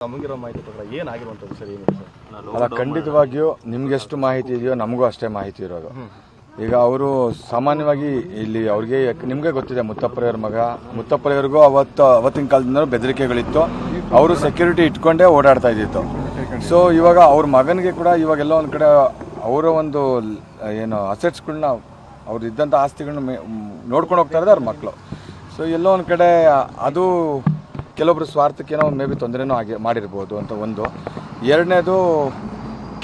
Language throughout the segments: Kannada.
ನಮಗಿರೋ ಮಾಹಿತಿ ಪ್ರಕಾರ ಏನಾಗಿರುವಂಥದ್ದು ಸರ್ ಏನು ಸರ್? ಅಲ್ಲ, ಖಂಡಿತವಾಗಿಯೂ ನಿಮ್ಗೆಷ್ಟು ಮಾಹಿತಿ ಇದೆಯೋ ನಮಗೂ ಅಷ್ಟೇ ಮಾಹಿತಿ ಇರೋದು. ಈಗ ಅವರು ಸಾಮಾನ್ಯವಾಗಿ ಇಲ್ಲಿ ಅವ್ರಿಗೆ ನಿಮಗೆ ಗೊತ್ತಿದೆ, ಮುತ್ತಪ್ಪರೆಯವ್ರ ಮಗ, ಮುತ್ತಪ್ಪರೆಯವ್ರಿಗೂ ಅವತ್ತಿನ ಕಾಲದಿಂದ ಬೆದರಿಕೆಗಳಿತ್ತು. ಅವರು ಸೆಕ್ಯೂರಿಟಿ ಇಟ್ಕೊಂಡೇ ಓಡಾಡ್ತಾ ಇದ್ದಿತ್ತು. ಸೊ ಇವಾಗ ಅವ್ರ ಮಗನಿಗೆ ಕೂಡ ಇವಾಗೆಲ್ಲ ಒಂದು ಕಡೆ ಅವರ ಒಂದು ಏನು ಅಸೆಟ್ಸ್ಗಳನ್ನ ಅವ್ರು ಇದ್ದಂಥ ಆಸ್ತಿಗಳನ್ನ ನೋಡ್ಕೊಂಡು ಹೋಗ್ತಾ ಇದ್ದಾರೆ ಅವ್ರ ಮಕ್ಕಳು. ಸೊ ಎಲ್ಲೋ ಒಂದು ಕಡೆ ಅದು ಕೆಲವೊಬ್ರು ಸ್ವಾರ್ಥಕ್ಕೇನೋ ಮೇ ಬಿ ತೊಂದರೆನೂ ಮಾಡಿರ್ಬೋದು ಅಂತ ಒಂದು. ಎರಡನೇದು,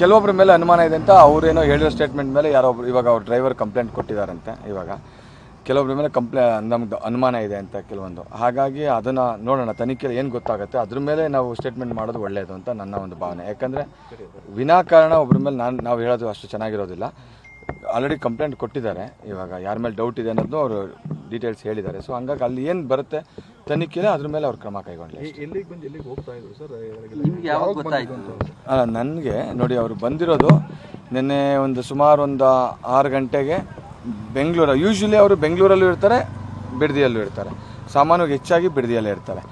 ಕೆಲವೊಬ್ಬರ ಮೇಲೆ ಅನುಮಾನ ಇದೆ ಅಂತ ಅವರೇನೋ ಹೇಳಿರೋ ಸ್ಟೇಟ್ಮೆಂಟ್ ಮೇಲೆ ಯಾರೊಬ್ರು ಇವಾಗ ಅವ್ರ ಡ್ರೈವರ್ ಕಂಪ್ಲೇಂಟ್ ಕೊಟ್ಟಿದ್ದಾರಂತೆ. ಇವಾಗ ಕೆಲವೊಬ್ಬರ ಮೇಲೆ ನಮ್ಗೆ ಅನುಮಾನ ಇದೆ ಅಂತ ಕೆಲವೊಂದು. ಹಾಗಾಗಿ ಅದನ್ನು ನೋಡೋಣ, ತನಿಖೆ ಏನು ಗೊತ್ತಾಗುತ್ತೆ ಅದ್ರ ಮೇಲೆ ನಾವು ಸ್ಟೇಟ್ಮೆಂಟ್ ಮಾಡೋದು ಒಳ್ಳೆಯದು ಅಂತ ನನ್ನ ಒಂದು ಭಾವನೆ. ಯಾಕಂದರೆ ವಿನಾಕಾರಣ ಒಬ್ಬರ ಮೇಲೆ ನಾವು ಹೇಳೋದು ಅಷ್ಟು ಚೆನ್ನಾಗಿರೋದಿಲ್ಲ. ಆಲ್ರೆಡಿ ಕಂಪ್ಲೇಂಟ್ ಕೊಟ್ಟಿದ್ದಾರೆ. ಇವಾಗ ಯಾರ ಮೇಲೆ ಡೌಟ್ ಇದೆ ಅನ್ನೋದು ಅವರು ಡೀಟೇಲ್ಸ್ ಹೇಳಿದ್ದಾರೆ. ಸೊ ಹಂಗಾಗಿ ಅಲ್ಲಿ ಏನು ಬರುತ್ತೆ ತನಿಖೆಲೆ ಅದ್ರ ಮೇಲೆ ಅವ್ರು ಕ್ರಮ ಕೈಗೊಂಡ್ಲಿ. ಎಲ್ಲಿಗೆ ಹೋಗ್ತಾ ಇದ್ರು ಸರ್? ಅಲ್ಲ, ನನಗೆ ನೋಡಿ, ಅವರು ಬಂದಿರೋದು ನಿನ್ನೆ ಸುಮಾರು ಒಂದು 6 ಗಂಟೆಗೆ ಬೆಂಗಳೂರು. ಯೂಶ್ವಲಿ ಅವರು ಬೆಂಗಳೂರಲ್ಲೂ ಇರ್ತಾರೆ, ಬಿಡದಿಯಲ್ಲೂ ಇರ್ತಾರೆ. ಸಾಮಾನ್ಯವಾಗಿ ಹೆಚ್ಚಾಗಿ ಬಿಡದಿಯಲ್ಲೇ ಇರ್ತಾರೆ.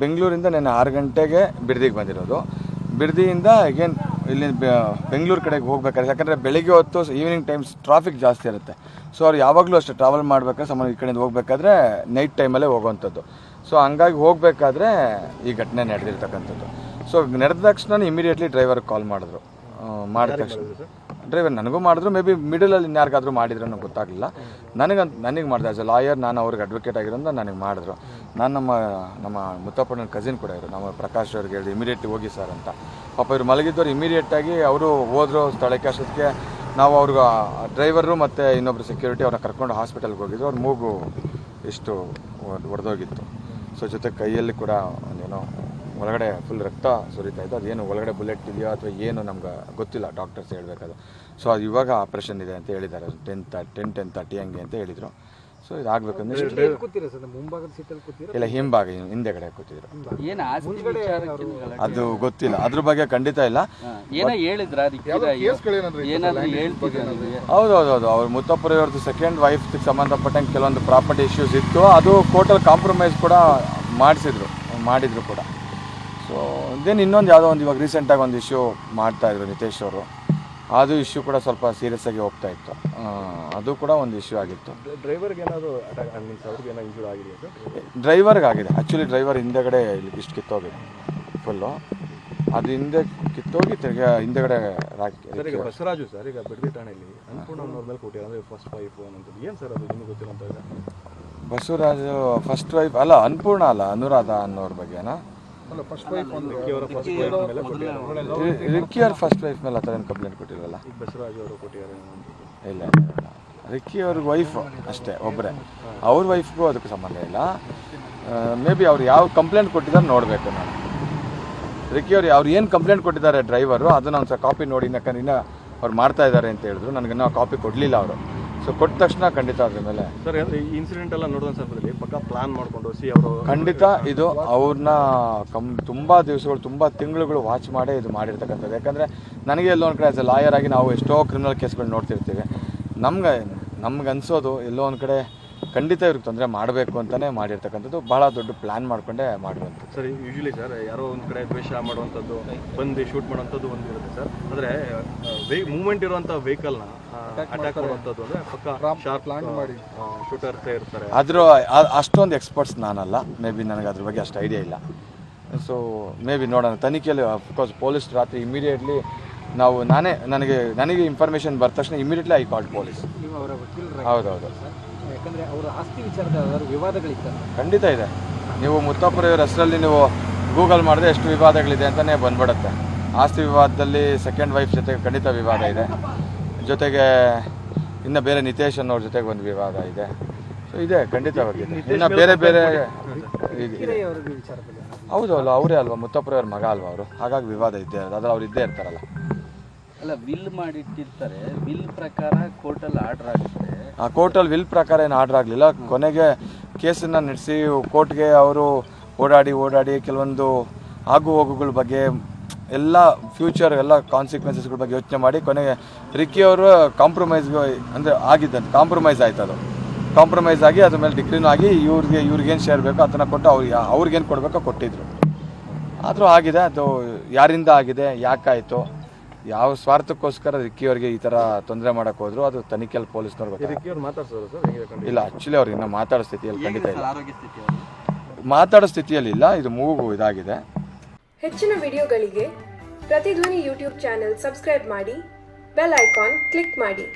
ಬೆಂಗಳೂರಿಂದ ನಿನ್ನೆ 6 ಗಂಟೆಗೆ ಬಿಡದಿಗೆ ಬಂದಿರೋದು. ಬಿಡದಿಯಿಂದ ಅಗೇನ್ ಇಲ್ಲಿ ಬೆಂಗಳೂರು ಕಡೆಗೆ ಹೋಗ್ಬೇಕಾದ್ರೆ, ಯಾಕಂದರೆ ಬೆಳಿಗ್ಗೆ ಹೊತ್ತು ಈವ್ನಿಂಗ್ ಟೈಮ್ಸ್ ಟ್ರಾಫಿಕ್ ಜಾಸ್ತಿ ಇರುತ್ತೆ. ಸೊ ಅವ್ರು ಯಾವಾಗಲೂ ಅಷ್ಟೇ ಟ್ರಾವೆಲ್ ಮಾಡಬೇಕಾದ್ರೆ ಸಾಮಾನ್ಯ ಈ ಕಡೆಯಿಂದ ಹೋಗಬೇಕಾದ್ರೆ ನೈಟ್ ಟೈಮಲ್ಲೇ ಹೋಗುವಂಥದ್ದು. ಸೊ ಹಂಗಾಗಿ ಹೋಗಬೇಕಾದ್ರೆ ಈ ಘಟನೆ ನಡೆದಿರ್ತಕ್ಕಂಥದ್ದು. ಸೊ ನಡೆದ ತಕ್ಷಣ ಇಮಿಡಿಯೇಟ್ಲಿ ಡ್ರೈವರ್ಗೆ ಕಾಲ್ ಮಾಡಿದ್ರು. ಮಾಡಿದ ತಕ್ಷಣ ಡ್ರೈವರ್ ನನಗೂ ಮಾಡಿದ್ರು, ಮೇ ಬಿ ಮಿಡಲಲ್ಲಿ ಇನ್ಯಾರಿಗಾದ್ರೂ ಮಾಡಿದ್ರು ಅನ್ನೋ ಗೊತ್ತಾಗಲಿಲ್ಲ. ನನಗೆ ಮಾಡಿದೆ. ಆಸ್ ಎ ಲಾಯರ್, ನಾನು ಅವ್ರಿಗೆ ಅಡ್ವೊಕೇಟ್ ಆಗಿರೋದು ನನಗೆ ಮಾಡಿದ್ರು. ನಾನು ನಮ್ಮ ಮುತ್ತಪ್ಪನ ಕಸಿನ್ ಕೂಡ ಇದ್ರು. ನಮ್ಮ ಪ್ರಕಾಶ್ ಅವ್ರಿಗೆ ಹೇಳಿದೆ ಇಮಿಡಿಯೇಟ್ಲಿ ಹೋಗಿ ಸರ್ ಅಂತ. ಪಾಪ ಇವ್ರು ಮಲಗಿದ್ದವ್ರು ಇಮಿಡಿಯೇಟಾಗಿ ಅವರು ಹೋದರು ಸ್ಥಳಕ್ಕೆ. ಅಷ್ಟೊತ್ತಿಗೆ ನಾವು ಅವ್ರಿಗೆ ಡ್ರೈವರು ಮತ್ತು ಇನ್ನೊಬ್ರು ಸೆಕ್ಯೂರಿಟಿ ಅವ್ರನ್ನ ಕರ್ಕೊಂಡು ಹಾಸ್ಪಿಟಲ್ಗೆ ಹೋಗಿದ್ರು. ಅವ್ರ ಮೂಗು ಇಷ್ಟು ಒಡೆದೋಗಿತ್ತು. ಸೊ ಜೊತೆ ಕೈಯಲ್ಲಿ ಕೂಡ ಒಂದೇನೋ ಒಳಗಡೆ ಫುಲ್ ರಕ್ತ ಸುರಿತಾ ಇತ್ತು. ಅದೇನು ಒಳಗಡೆ ಬುಲೆಟ್ ಇದೆಯೋ ಅಥವಾ ಏನು ನಮ್ಗೆ ಗೊತ್ತಿಲ್ಲ, ಡಾಕ್ಟರ್ಸ್ ಹೇಳಬೇಕಾದ್ರೆ. ಸೊ ಅದು ಇವಾಗ ಆಪ್ರೇಷನ್ ಇದೆ ಅಂತ ಹೇಳಿದ್ದಾರೆ. 10:30 ಹಂಗೆ ಅಂತ ಹೇಳಿದರು. ಸೊ ಇದಾಗಬೇಕಂದ್ರೆ ಇಲ್ಲ, ಹಿಂಭಾಗ ಹಿಂದೆಗಡೆ ಕೂತಿದ್ರು. ಅದು ಗೊತ್ತಿಲ್ಲ, ಅದ್ರ ಬಗ್ಗೆ ಖಂಡಿತ ಇಲ್ಲ. ಹೌದೌದು, ಅವ್ರು ಮುತ್ತಪ್ಪರೆಯವ್ರದ್ದು ಸೆಕೆಂಡ್ ವೈಫ್ಗೆ ಸಂಬಂಧಪಟ್ಟಂಗೆ ಕೆಲವೊಂದು ಪ್ರಾಪರ್ಟಿ ಇಶ್ಯೂಸ್ ಇತ್ತು. ಅದು ಕೋರ್ಟಲ್ಲಿ ಕಾಂಪ್ರಮೈಸ್ ಕೂಡ ಮಾಡಿದ್ರು ಕೂಡ. ಸೊ ಇದೇನು ಇನ್ನೊಂದು ಯಾವುದೋ ಒಂದು ಇವಾಗ ರೀಸೆಂಟಾಗಿ ಒಂದು ಇಶ್ಯೂ ಮಾಡ್ತಾಯಿದ್ರು ನಿತೇಶ್ ಅವರು. ಅದು ಇಶ್ಯೂ ಕೂಡ ಸ್ವಲ್ಪ ಸೀರಿಯಸ್ ಆಗಿ ಹೋಗ್ತಾ ಇತ್ತು. ಅದು ಕೂಡ ಒಂದು ಇಶ್ಯೂ ಆಗಿತ್ತು. ಡ್ರೈವರ್ಗೆ ಏನಾದರೂ ಅವ್ರಿಗೆ ಏನೋ ಇಂಜೂರ್ ಆಗಿದೆಯಾ ಸರ್? ಡ್ರೈವರ್ಗೆ ಆಗಿದೆ. ಆ್ಯಕ್ಚುಲಿ ಡ್ರೈವರ್ ಹಿಂದೆಗಡೆ ಇಲ್ಲಿ ಇಷ್ಟು ಕಿತ್ತೋಗಿದೆ ಫುಲ್ಲು. ಅದು ಹಿಂದೆ ಕಿತ್ತೋಗಿ ತಿರ್ಗಿ ಹಿಂದೆಗಡೆ ಈಗ ಬಸವರಾಜು ಸರ್, ಈಗ ಬಿಡದಿ ಠಾಣೆಯಲ್ಲಿ ಅನ್ನಪೂರ್ಣ ಅವ್ರ ಮೇಲೆ ಕೊಟ್ಟಿದ್ದಾರೆ, ಅಂದರೆ ಫಸ್ಟ್ ವೈಫ್ ಅನ್ನೋದು ಏನು ಸರ್? ಅದು ನಿಮಗೆ ಗೊತ್ತಿರೋಂಥ ಬಸವರಾಜು ಫಸ್ಟ್ ವೈಫ್ ಅಲ್ಲ, ಅನ್ನಪೂರ್ಣ ಅಲ್ಲ, ಅನುರಾಧ ಅನ್ನೋರ ಬಗ್ಗೆನಾ? ರಿಕ್ಕಿ ಅವ್ರ ಫಸ್ಟ್ ವೈಫ್ ಮೇಲೆ ಆ ಥರ ಏನು ಕಂಪ್ಲೇಂಟ್ ಕೊಟ್ಟಿಲ್ವಲ್ಲ? ಬಸವರಾಜು ಅವರು ಕೊಟ್ಟಿದ್ದಾರೆ. ಇಲ್ಲ, ರಿಕ್ಕಿ ಅವ್ರಿಗೆ ವೈಫ್ ಅಷ್ಟೇ ಒಬ್ಬರೇ. ಅವ್ರ ವೈಫ್ಗೂ ಅದಕ್ಕೆ ಸಂಬಂಧ ಇಲ್ಲ. ಮೇ ಬಿ ಅವ್ರು ಯಾವ ಕಂಪ್ಲೇಂಟ್ ಕೊಟ್ಟಿದ್ದಾರೆ ನೋಡಬೇಕು ನಾನು. ರಿಕ್ಕಿ ಅವ್ರು ಏನು ಕಂಪ್ಲೇಂಟ್ ಕೊಟ್ಟಿದ್ದಾರೆ ಡ್ರೈವರು, ಅದನ್ನು ಒಂದು ಕಾಪಿ ನೋಡಿ. ಯಾಕಂದ್ರೆ ಇನ್ನೂ ಅವ್ರು ಮಾಡ್ತಾ ಇದ್ದಾರೆ ಅಂತ ಹೇಳಿದ್ರು. ನನಗಿನ್ನೂ ಕಾಪಿ ಕೊಡಲಿಲ್ಲ ಅವರು. ಸೊ ಕೊಟ್ಟ ತಕ್ಷಣ ಖಂಡಿತ ಅದ್ರ ಮೇಲೆ ಸರ್ ಈ ಇನ್ಸಿಡೆಂಟ್ ಎಲ್ಲ ನೋಡಿದ ಸಂದರ್ಭದಲ್ಲಿ ಪಕ್ಕ ಪ್ಲಾನ್ ಮಾಡಿಕೊಂಡು ಅವರು ಖಂಡಿತ ಇದು ಅವ್ರನ್ನ ತುಂಬ ದಿವಸಗಳು, ತುಂಬ ತಿಂಗಳುಗಳು ವಾಚ್ ಮಾಡೇ ಇದು ಮಾಡಿರ್ತಕ್ಕಂಥದ್ದು. ಯಾಕಂದರೆ ನನಗೆ ಎಲ್ಲೋ ಒಂದು ಕಡೆ ಆಸ್ ಎ ಲಾಯರ್ ಆಗಿ ನಾವು ಎಷ್ಟೋ ಕ್ರಿಮಿನಲ್ ಕೇಸ್ಗಳು ನೋಡ್ತಿರ್ತೀವಿ. ನಮ್ಗೆ ಅನಿಸೋದು ಎಲ್ಲೋ ಒಂದು ಕಡೆ ಖಂಡಿತ ಇವ್ರಿಗೆ ತೊಂದರೆ ಮಾಡಬೇಕು ಅಂತಲೇ ಮಾಡಿರ್ತಕ್ಕಂಥದ್ದು. ಭಾಳ ದೊಡ್ಡ ಪ್ಲ್ಯಾನ್ ಮಾಡಿಕೊಂಡೇ ಮಾಡಿರುವಂಥದ್ದು. ಸರ್ ಯೂಶಲಿ ಸರ್ ಯಾರೋ ಒಂದು ಕಡೆ ದ್ವೇಷ ಮಾಡುವಂಥದ್ದು, ಬಂದು ಶೂಟ್ ಮಾಡುವಂಥದ್ದು ಒಂದು ಇರುತ್ತೆ ಸರ್. ಅಂದರೆ ಮೂವ್ಮೆಂಟ್ ಇರುವಂಥ ವೆಹಿಕಲ್ನ ಅಟ್ಯಾಕ್ ಮಾಡುವಂಥದ್ದು ಅಂದರೆ ಪಕ್ಕ ಶಾರ್ಪ್ ಪ್ಲಾನ್ ಮಾಡಿ ಶೂಟರ್ಸ್ ಇರ್ತಾರೆ. ಅಷ್ಟೊಂದು ಎಕ್ಸ್ಪರ್ಟ್ಸ್ ನಾನಲ್ಲ. ಮೇ ಬಿ ನನಗೆ ಅದ್ರ ಬಗ್ಗೆ ಅಷ್ಟು ಐಡಿಯಾ ಇಲ್ಲ. ಸೊ ಮೇ ಬಿ ನೋಡೋಣ ತನಿಖೆಯಲ್ಲಿ. ಅಫ್ಕೋರ್ಸ್ ಪೊಲೀಸ್ ರಾತ್ರಿ ಇಮಿಡಿಯೇಟ್ಲಿ ನನಗೆ ಇನ್ಫಾರ್ಮೇಷನ್ ಬಂದ ತಕ್ಷಣ ಇಮಿಡಿಯೇಟ್ಲಿ ಐ ಕಾಲ್ಡ್ ಪೊಲೀಸ್. ಹೌದೌದು, ಯಾಕಂದರೆ ಅವರ ಆಸ್ತಿ ವಿಚಾರದ ವಿವಾದಗಳಿತ್ತು. ಖಂಡಿತ ಇದೆ. ನೀವು ಮುತ್ತಪ್ಪರೆಯವ್ರ ಹೆಸರಲ್ಲಿ ನೀವು ಗೂಗಲ್ ಮಾಡಿದ್ರೆ ಎಷ್ಟು ವಿವಾದಗಳಿದೆ ಅಂತಲೇ ಬಂದ್ಬಿಡುತ್ತೆ. ಆಸ್ತಿ ವಿವಾದದಲ್ಲಿ ಸೆಕೆಂಡ್ ವೈಫ್ ಜೊತೆಗೆ ಖಂಡಿತ ವಿವಾದ ಇದೆ. ಜೊತೆಗೆ ಇನ್ನು ಬೇರೆ ನಿತೇಶ್ ಅನ್ನೋರ ಜೊತೆಗೆ ಒಂದು ವಿವಾದ ಇದೆ. ಸೊ ಇದೆ, ಖಂಡಿತವಾಗಿದೆ. ಇನ್ನು ಬೇರೆ ಹೌದು ಅಲ್ಲ, ಅವರೇ ಅಲ್ವಾ ಮುತ್ತಪ್ಪರೆಯವ್ರ ಮಗ ಅಲ್ವಾ ಅವರು. ಹಾಗಾಗಿ ವಿವಾದ ಇದ್ದೇ ಇರೋದು. ಅದ್ರಲ್ಲಿ ಅವ್ರು ಇದ್ದೇ ಇರ್ತಾರಲ್ಲ. ಅಲ್ಲ, ವಿಲ್ ಮಾಡಿಟ್ಟಿರ್ತಾರೆ. ವಿಲ್ ಪ್ರಕಾರ ಕೋರ್ಟಲ್ಲಿ ಆರ್ಡರ್ ಆಗುತ್ತೆ. ಆ ಕೋರ್ಟಲ್ಲಿ ವಿಲ್ ಪ್ರಕಾರ ಏನು ಆರ್ಡರ್ ಆಗಲಿಲ್ಲ. ಕೊನೆಗೆ ಕೇಸನ್ನು ನಡೆಸಿ ಕೋರ್ಟ್ಗೆ ಅವರು ಓಡಾಡಿ ಕೆಲವೊಂದು ಆಗು ಹೋಗುಗಳ ಬಗ್ಗೆ ಎಲ್ಲ ಫ್ಯೂಚರ್ ಎಲ್ಲ ಕಾನ್ಸಿಕ್ವೆನ್ಸಸ್ಗಳ ಬಗ್ಗೆ ಯೋಚನೆ ಮಾಡಿ ಕೊನೆಗೆ ರಿಕ್ಕಿ ಅವರು ಕಾಂಪ್ರಮೈಸ್ಗೆ ಅಂದರೆ ಆಗಿದ್ದಂತೆ ಕಾಂಪ್ರಮೈಸ್ ಆಯ್ತು. ಅದು ಕಾಂಪ್ರಮೈಸ್ ಆಗಿ ಅದ್ರ ಮೇಲೆ ಡಿಗ್ರಿನೂ ಆಗಿ ಇವ್ರಿಗೇನು ಶೇರ್ ಬೇಕೋ ಅದನ್ನು ಕೊಟ್ಟು ಅವ್ರಿಗೇನು ಕೊಡಬೇಕೋ ಕೊಟ್ಟಿದ್ರು. ಆದರೂ ಆಗಿದೆ. ಅದು ಯಾರಿಂದ ಆಗಿದೆ, ಯಾಕಾಯಿತು, ಯಾವ ಸ್ವಾರ್ಥಕ್ಕೋಸ್ಕರ ರಿಕ್ಕಿಯವರಿಗೆ ಈ ಥರ ತೊಂದರೆ ಮಾಡೋಕೆ ಹೋದ್ರು, ಅದು ತನಿಖೆಯಲ್ಲಿ ಪೊಲೀಸ್ನವ್ರು ಗೊತ್ತಾಗ ಮಾತಾಡ್ಸೋದು ಸರ್ ಇಲ್ಲ. ಆ್ಯಕ್ಚುಲಿ ಅವ್ರು ಇನ್ನೂ ಮಾತಾಡೋ ಸ್ಥಿತಿಯಲ್ಲಿ ಖಂಡಿತ ಇಲ್ಲ, ಆರೋಗ್ಯ ಸ್ಥಿತಿ ಅವರು ಮಾತಾಡೋ ಸ್ಥಿತಿಯಲ್ಲಿ ಇಲ್ಲ. ಇದು ಮೂಗು ಇದಾಗಿದೆ. ಹೆಚ್ಚಿನ ವಿಡಿಯೋಗಳಿಗೆ ಪ್ರತಿಧ್ವನಿ ಯೂಟ್ಯೂಬ್ ಚಾನೆಲ್ ಸಬ್ಸ್ಕ್ರೈಬ್ ಮಾಡಿ, ಬೆಲ್ ಐಕಾನ್ ಕ್ಲಿಕ್ ಮಾಡಿ.